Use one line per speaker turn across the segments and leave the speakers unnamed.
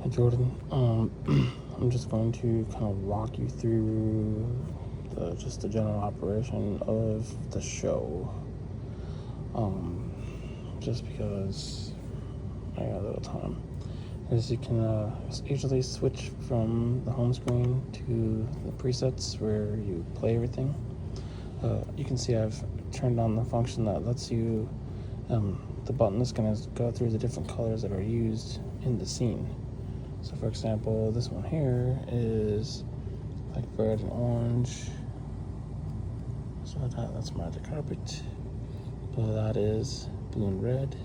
Hi Jordan. I'm just going to kind of walk you through just the general operation of the show. Um, just because I got a little time. As you can easily switch from the home screen to the presets where you play everything. You can see I've turned on the function that lets you, the button is going to go through the different colors that are used in the scene. So for example, this one here is like red and orange. So that's Magic Carpet. Below that is blue and red.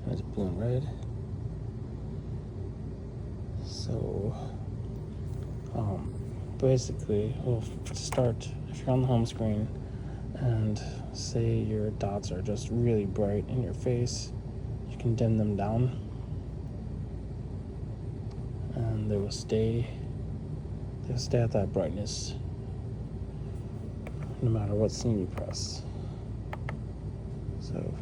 And it's blue and red. So basically, well, to start, if you're on the home screen and say your dots are just really bright in your face, you can dim them down and they will stay at that brightness no matter what scene you press. So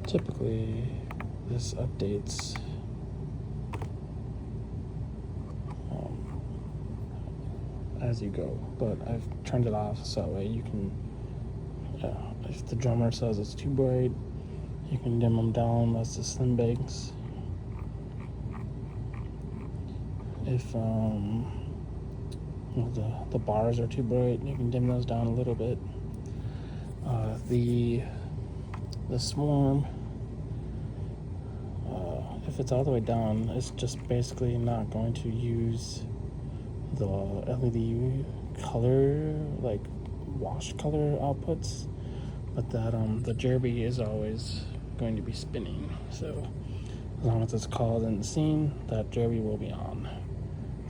typically this updates as you go, but I've turned it off so that way you can, if the drummer says it's too bright, you can dim them down. That's the slim banks. If the bars are too bright, you can dim those down a little bit. The swarm, if it's all the way down, it's just basically not going to use the LED color, like wash color outputs, but that the derby is always going to be spinning. So as long as it's called in the scene, that derby will be on.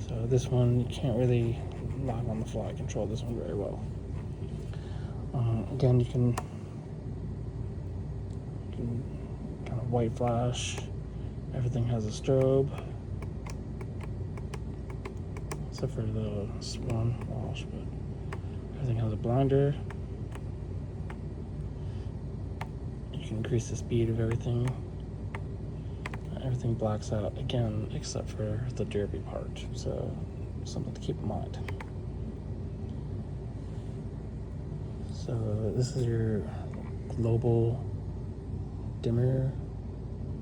So this one, you can't really lock on the fly control this one very well. Again, you can kind of white flash. Everything has a strobe, except for the swan wash, but everything has a blinder. You can increase the speed of everything. Everything blacks out again, except for the derby part. So something to keep in mind. So this is your global dimmer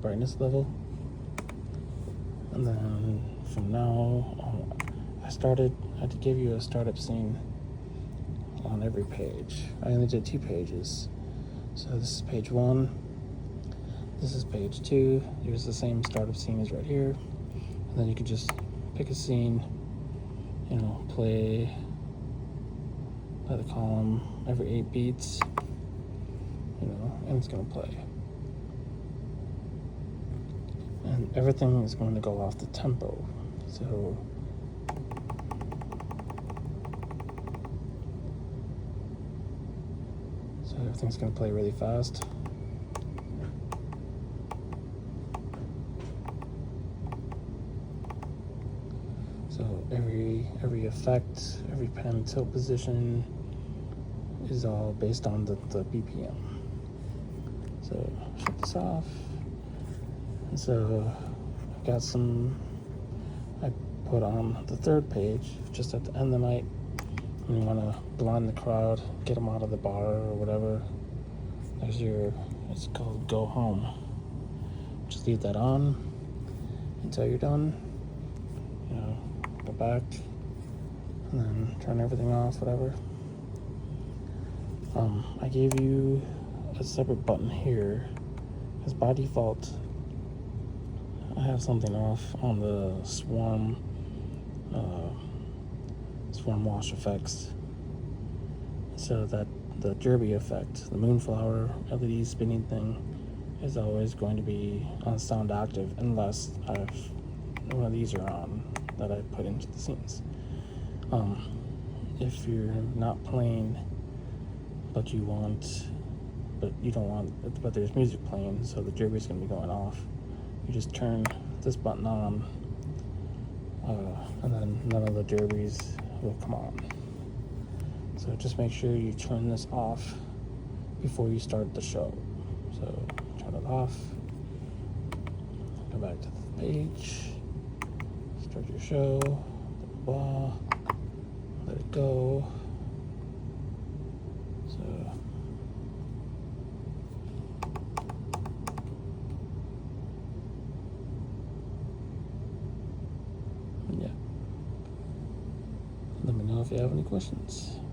brightness level. And then from now on, I had to give you a startup scene on every page. I only did 2 pages. So this is page 1. This is page 2. Here's the same startup scene as right here. And then you can just pick a scene, play the column every 8 beats, and it's gonna play. And everything is going to go off the tempo. So everything's gonna play really fast. So every effect, every pen tilt position is all based on the BPM. So shut this off. And so I've got I put on the 3rd page, just at the end of the night, when you want to blind the crowd, get them out of the bar or whatever. It's called Go Home. Just leave that on until you're done. Go back and then turn everything off, whatever. I gave you a separate button here because by default I have something off on the swarm wash effects, so that the derby effect, the moonflower LED spinning thing, is always going to be on sound active unless one of these are on that I put into the scenes. If you're not playing but there's music playing, so the derby is going to be going off, you just turn this button on, and then none of the derbies will come on. So just make sure you turn this off before you start the show. So turn it off, Come back to the page. Start your show. Blah, blah, blah. Let it go. So yeah. Let me know if you have any questions.